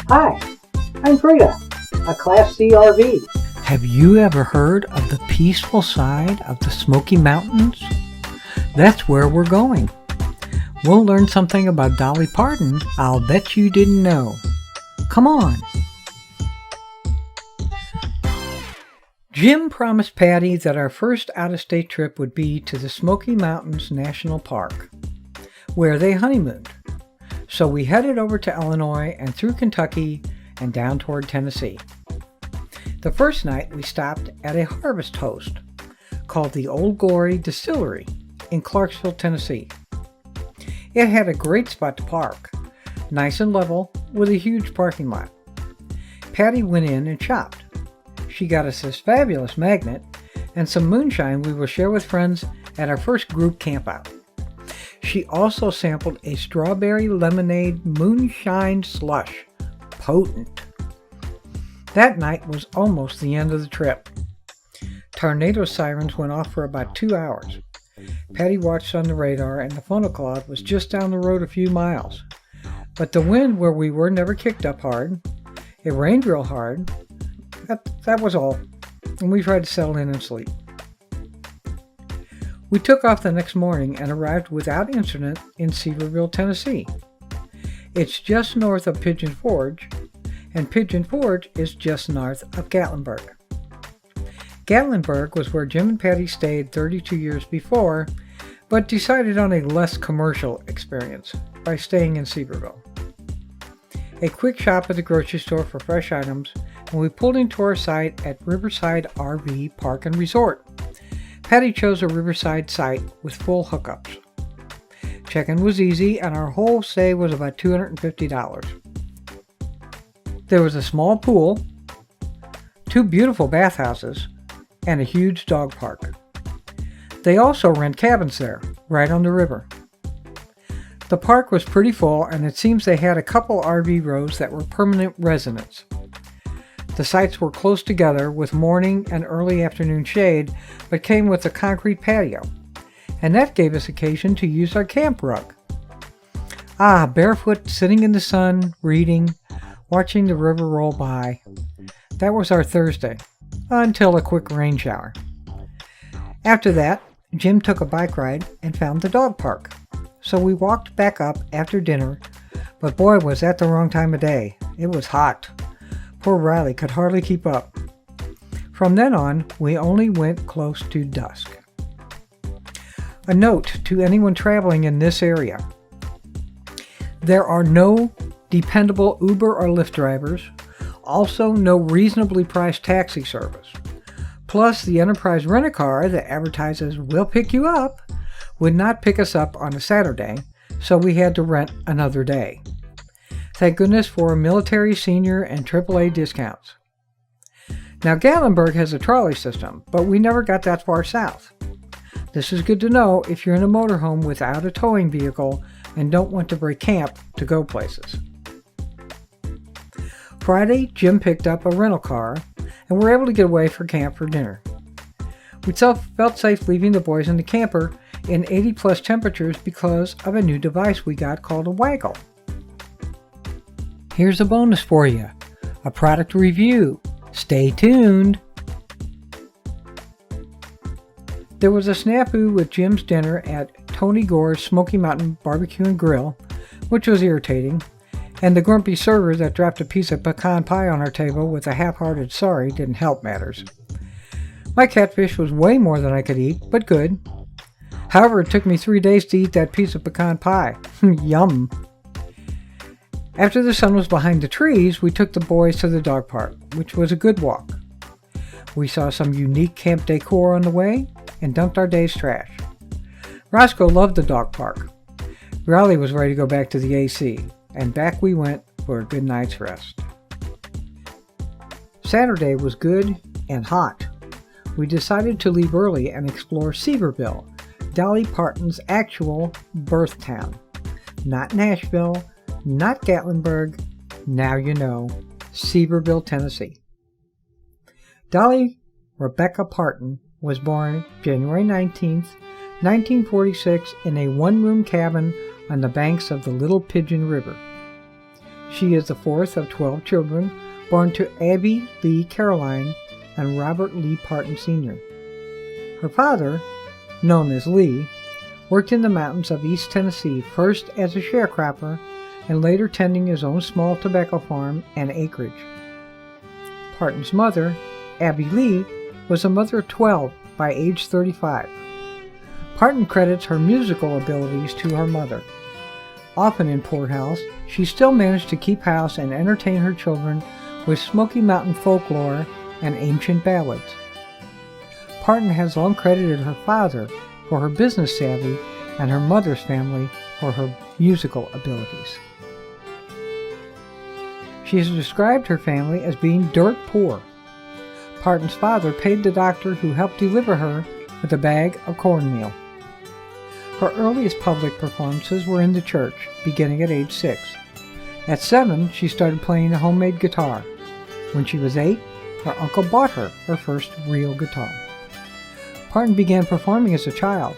Hi, I'm Frida, a Class C RV. Have you ever heard of the peaceful side of the Smoky Mountains? That's where we're going. We'll learn something about Dolly Parton I'll bet you didn't know. Come on. Jim promised Patty that our first out-of-state trip would be to the Smoky Mountains National Park, where they honeymooned. So we headed over to Illinois and through Kentucky and down toward Tennessee. The first night we stopped at a harvest host called the Old Glory Distillery in Clarksville, Tennessee. It had a great spot to park, nice and level with a huge parking lot. Patty went in and shopped. She got us this fabulous magnet and some moonshine we will share with friends at our first group campout. She also sampled a strawberry lemonade moonshine slush. Potent. That night was almost the end of the trip. Tornado sirens went off for about 2 hours. Patty watched on the radar and the funnel cloud was just down the road a few miles. But the wind where we were never kicked up hard. It rained real hard. That was all. And we tried to settle in and sleep. We took off the next morning and arrived without incident in Seaverville, Tennessee. It's just north of Pigeon Forge, and Pigeon Forge is just north of Gatlinburg. Gatlinburg was where Jim and Patty stayed 32 years before, but decided on a less commercial experience by staying in Seaverville. A quick shop at the grocery store for fresh items, and we pulled into our site at Riverside RV Park and Resort. Patty chose a Riverside site with full hookups. Check-in was easy and our whole stay was about $250. There was a small pool, 2 beautiful bathhouses, and a huge dog park. They also rent cabins there, right on the river. The park was pretty full and it seems they had a couple RV rows that were permanent residents. The sites were close together with morning and early afternoon shade, but came with a concrete patio, and that gave us occasion to use our camp rug. Barefoot, sitting in the sun, reading, watching the river roll by. That was our Thursday, until a quick rain shower. After that, Jim took a bike ride and found the dog park, so we walked back up after dinner, but boy was that the wrong time of day. It was hot. Poor Riley could hardly keep up. From then on, we only went close to dusk. A note to anyone traveling in this area. There are no dependable Uber or Lyft drivers, also no reasonably priced taxi service. Plus, the Enterprise rent-a-car that advertises "we'll pick you up" would not pick us up on a Saturday, so we had to rent another day. Thank goodness for military, senior, and AAA discounts. Now Gatlinburg has a trolley system, but we never got that far south. This is good to know if you're in a motorhome without a towing vehicle and don't want to break camp to go places. Friday, Jim picked up a rental car and were able to get away for camp for dinner. We felt safe leaving the boys in the camper in 80+ temperatures because of a new device we got called a waggle. Here's a bonus for you, a product review. Stay tuned. There was a snafu with Jim's dinner at Tony Gore's Smoky Mountain Barbecue and Grill, which was irritating, and the grumpy server that dropped a piece of pecan pie on our table with a half-hearted sorry didn't help matters. My catfish was way more than I could eat, but good. However, it took me 3 days to eat that piece of pecan pie. Yum. After the sun was behind the trees, we took the boys to the dog park, which was a good walk. We saw some unique camp decor on the way and dumped our day's trash. Roscoe loved the dog park. Riley was ready to go back to the AC, and back we went for a good night's rest. Saturday was good and hot. We decided to leave early and explore Seaverville, Dolly Parton's actual birth town. Not Nashville, not Gatlinburg, now you know, Seaverville, Tennessee. Dolly Rebecca Parton was born January 19th, 1946 in a one-room cabin on the banks of the Little Pigeon River. She is the fourth of 12 children born to Abby Lee Caroline and Robert Lee Parton Sr. Her father, known as Lee, worked in the mountains of East Tennessee, first as a sharecropper and later tending his own small tobacco farm and acreage. Parton's mother, Abby Lee, was a mother of 12 by age 35. Parton credits her musical abilities to her mother. Often in Port House, she still managed to keep house and entertain her children with Smoky Mountain folklore and ancient ballads. Parton has long credited her father for her business savvy and her mother's family for her musical abilities. She has described her family as being dirt poor. Parton's father paid the doctor who helped deliver her with a bag of cornmeal. Her earliest public performances were in the church, beginning at age 6. At 7, she started playing a homemade guitar. When she was 8, her uncle bought her first real guitar. Parton began performing as a child,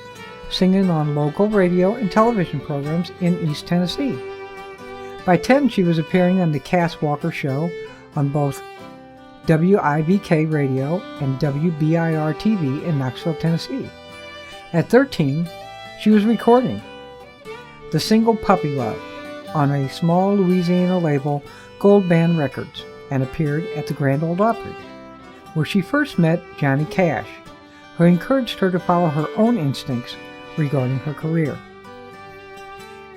singing on local radio and television programs in East Tennessee. By 10, she was appearing on the Cass Walker Show on both WIVK Radio and WBIR TV in Knoxville, Tennessee. At 13, she was recording the single Puppy Love on a small Louisiana label, Gold Band Records, and appeared at the Grand Ole Opry, where she first met Johnny Cash, who encouraged her to follow her own instincts regarding her career.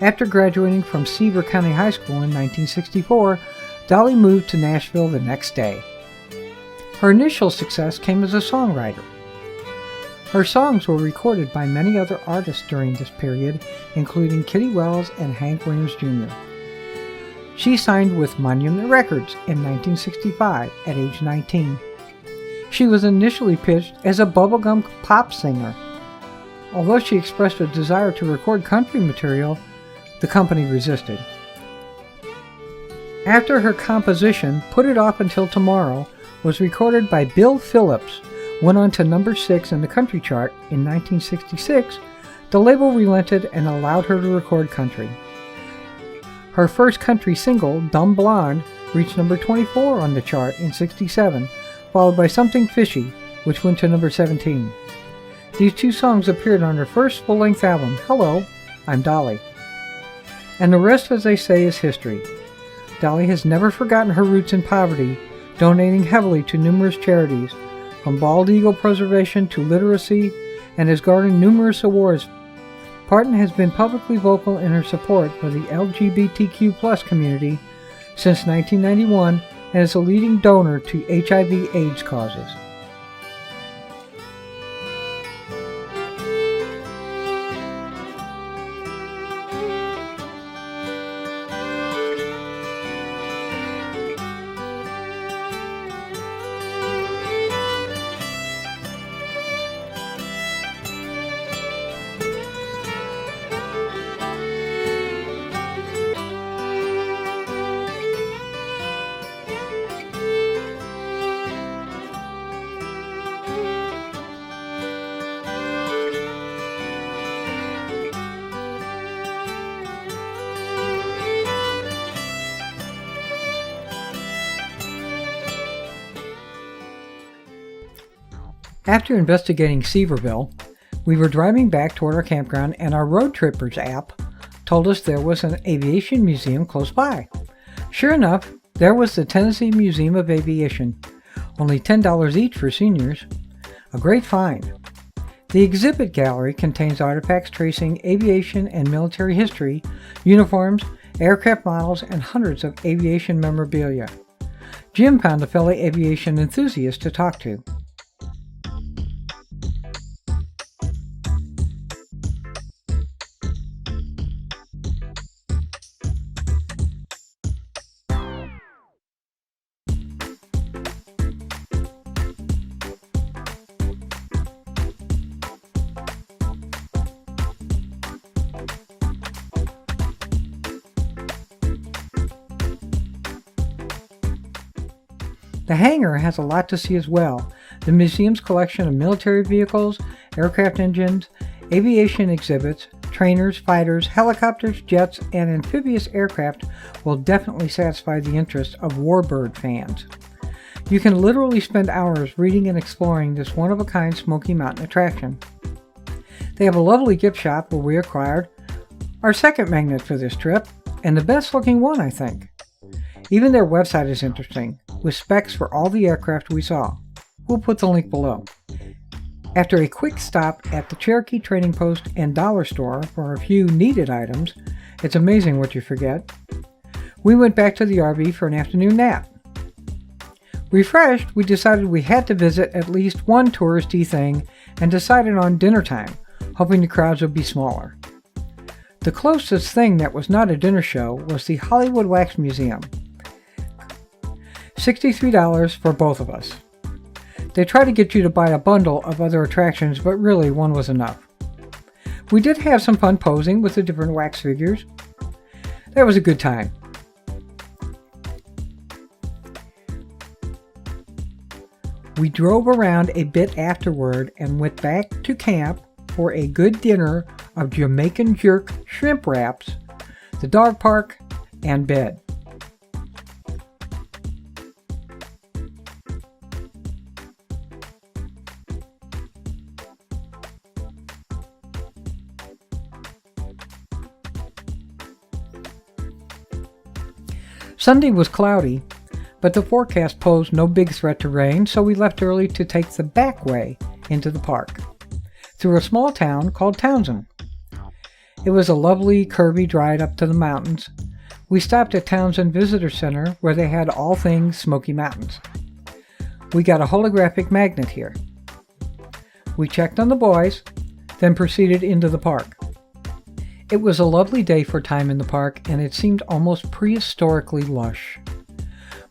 After graduating from Seaverville County High School in 1964, Dolly moved to Nashville the next day. Her initial success came as a songwriter. Her songs were recorded by many other artists during this period, including Kitty Wells and Hank Williams Jr. She signed with Monument Records in 1965 at age 19. She was initially pitched as a bubblegum pop singer. Although she expressed a desire to record country material, the company resisted. After her composition, Put It Off Until Tomorrow, was recorded by Bill Phillips, went on to number 6 in the country chart in 1966, the label relented and allowed her to record country. Her first country single, Dumb Blonde, reached number 24 on the chart in 67, followed by Something Fishy, which went to number 17. These two songs appeared on her first full-length album, Hello, I'm Dolly. And the rest, as they say, is history. Dolly has never forgotten her roots in poverty, donating heavily to numerous charities, from bald eagle preservation to literacy, and has garnered numerous awards. Parton has been publicly vocal in her support for the LGBTQ+ community since 1991 and is a leading donor to HIV/AIDS causes. After investigating Seaverville, we were driving back toward our campground and our Road Trippers app told us there was an aviation museum close by. Sure enough, there was the Tennessee Museum of Aviation, only $10 each for seniors. A great find. The exhibit gallery contains artifacts tracing aviation and military history, uniforms, aircraft models, and hundreds of aviation memorabilia. Jim found a fellow aviation enthusiast to talk to. The hangar has a lot to see as well. The museum's collection of military vehicles, aircraft engines, aviation exhibits, trainers, fighters, helicopters, jets, and amphibious aircraft will definitely satisfy the interest of warbird fans. You can literally spend hours reading and exploring this one-of-a-kind Smoky Mountain attraction. They have a lovely gift shop where we acquired our second magnet for this trip, and the best looking one, I think. Even their website is interesting, with specs for all the aircraft we saw. We'll put the link below. After a quick stop at the Cherokee Trading Post and Dollar Store for a few needed items, it's amazing what you forget, we went back to the RV for an afternoon nap. Refreshed, we decided we had to visit at least one touristy thing and decided on dinner time, hoping the crowds would be smaller. The closest thing that was not a dinner show was the Hollywood Wax Museum. $63 for both of us. They try to get you to buy a bundle of other attractions, but really one was enough. We did have some fun posing with the different wax figures. That was a good time. We drove around a bit afterward and went back to camp for a good dinner of Jamaican jerk shrimp wraps, the dog park, and bed. Sunday was cloudy, but the forecast posed no big threat to rain, so we left early to take the back way into the park, through a small town called Townsend. It was a lovely, curvy ride up to the mountains. We stopped at Townsend Visitor Center, where they had all things Smoky Mountains. We got a holographic magnet here. We checked on the boys, then proceeded into the park. It was a lovely day for time in the park, and it seemed almost prehistorically lush.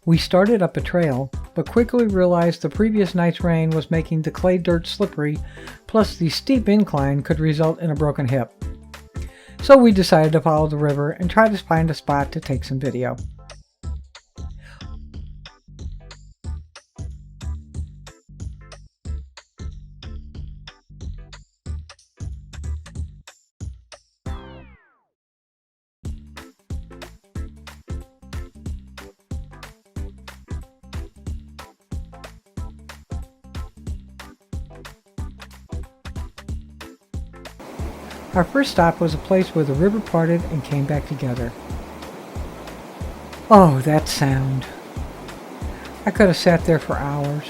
We started up a trail, but quickly realized the previous night's rain was making the clay dirt slippery, plus the steep incline could result in a broken hip. So we decided to follow the river and try to find a spot to take some video. Our first stop was a place where the river parted and came back together. Oh, that sound. I could have sat there for hours.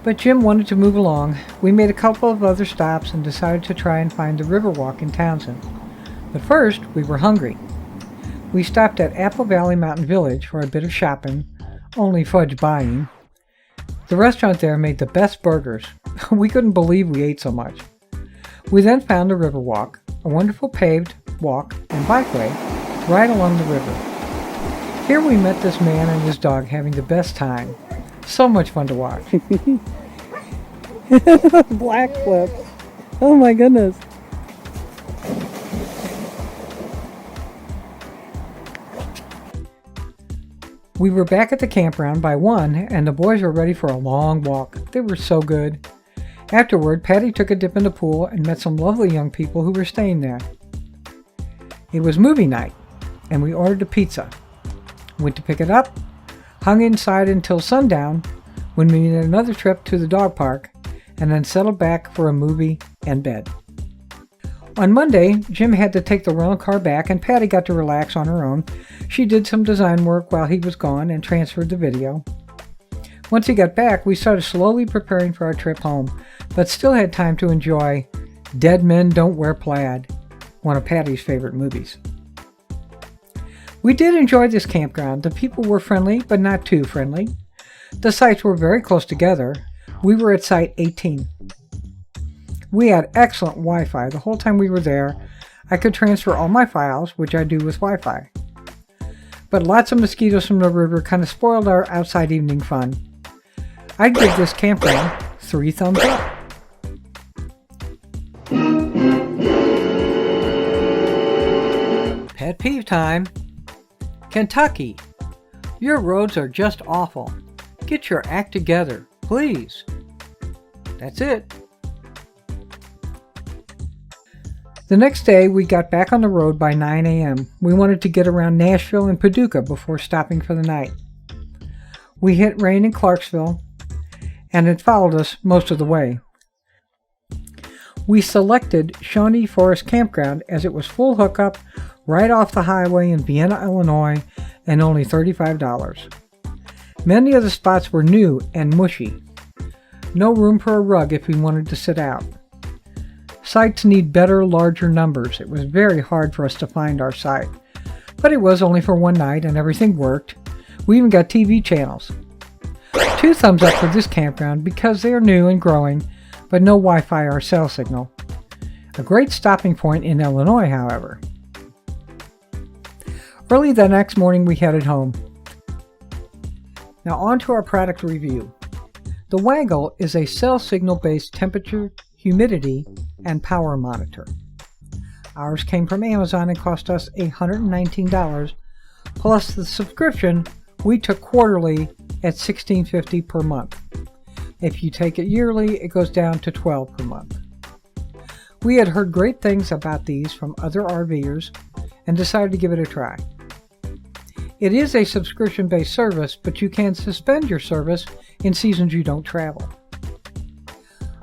But Jim wanted to move along. We made a couple of other stops and decided to try and find the Riverwalk in Townsend. But first, we were hungry. We stopped at Apple Valley Mountain Village for a bit of shopping, only fudge buying. The restaurant there made the best burgers. We couldn't believe we ate so much. We then found the Riverwalk, a wonderful paved walk and bikeway right along the river. Here we met this man and his dog having the best time. So much fun to watch. Black flip. Oh my goodness. We were back at the campground by 1, and the boys were ready for a long walk. They were so good. Afterward, Patty took a dip in the pool and met some lovely young people who were staying there. It was movie night, and we ordered a pizza. Went to pick it up, hung inside until sundown, when we made another trip to the dog park, and then settled back for a movie and bed. On Monday, Jim had to take the rental car back, and Patty got to relax on her own. She did some design work while he was gone and transferred the video. Once he got back, we started slowly preparing for our trip home, but still had time to enjoy Dead Men Don't Wear Plaid, one of Patty's favorite movies. We did enjoy this campground. The people were friendly, but not too friendly. The sites were very close together. We were at Site 18. We had excellent Wi-Fi the whole time we were there. I could transfer all my files, which I do with Wi-Fi. But lots of mosquitoes from the river kind of spoiled our outside evening fun. I'd give this campground 3 thumbs up. Pet peeve time. Kentucky, your roads are just awful. Get your act together, please. That's it. The next day, we got back on the road by 9 a.m. We wanted to get around Nashville and Paducah before stopping for the night. We hit rain in Clarksville, and it followed us most of the way. We selected Shawnee Forest Campground as it was full hookup right off the highway in Vienna, Illinois, and only $35. Many of the spots were new and mushy. No room for a rug if we wanted to sit out. Sites need better, larger numbers. It was very hard for us to find our site, but it was only for one night and everything worked. We even got TV channels. 2 thumbs up for this campground because they are new and growing, but no Wi-Fi or cell signal. A great stopping point in Illinois, however. Early the next morning we headed home. Now on to our product review. The Waggle is a cell signal based temperature, humidity, and power monitor. Ours came from Amazon and cost us $119, plus the subscription we took quarterly at $16.50 per month. If you take it yearly, it goes down to $12 per month. We had heard great things about these from other RVers and decided to give it a try. It is a subscription-based service, but you can suspend your service in seasons you don't travel.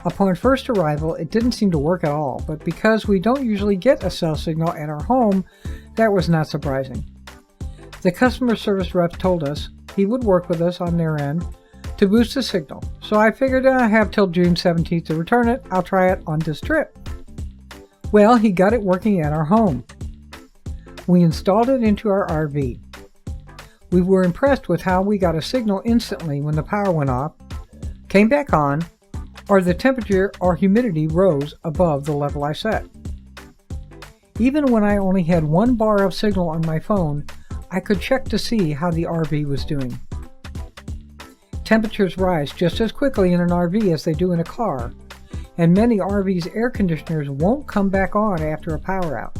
Upon first arrival, it didn't seem to work at all, but because we don't usually get a cell signal at our home, that was not surprising. The customer service rep told us he would work with us on their end to boost the signal, so I figured I have till June 17th to return it. I'll try it on this trip. Well, he got it working at our home. We installed it into our RV. We were impressed with how we got a signal instantly when the power went off, came back on, or the temperature or humidity rose above the level I set. Even when I only had 1 bar of signal on my phone, I could check to see how the RV was doing. Temperatures rise just as quickly in an RV as they do in a car, and many RVs' air conditioners won't come back on after a power out.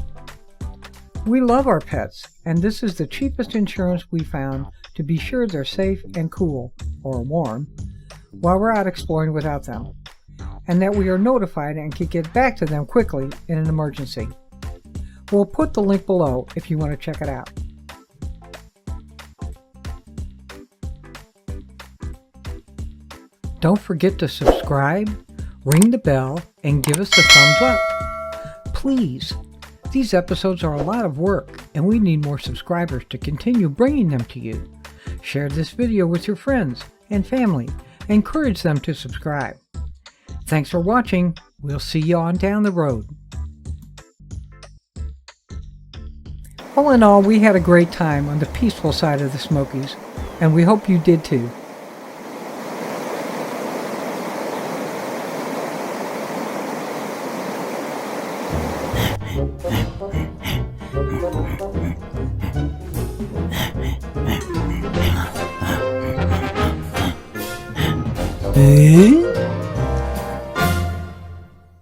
We love our pets, and this is the cheapest insurance we found to be sure they're safe and cool, or warm, while we're out exploring without them, and that we are notified and can get back to them quickly in an emergency. We'll put the link below if you want to check it out. Don't forget to subscribe, ring the bell, and give us a thumbs up. Please, these episodes are a lot of work, and we need more subscribers to continue bringing them to you. Share this video with your friends and family. Encourage them to subscribe. Thanks for watching. We'll see you on down the road. All in all, we had a great time on the peaceful side of the Smokies, and we hope you did too. Eh?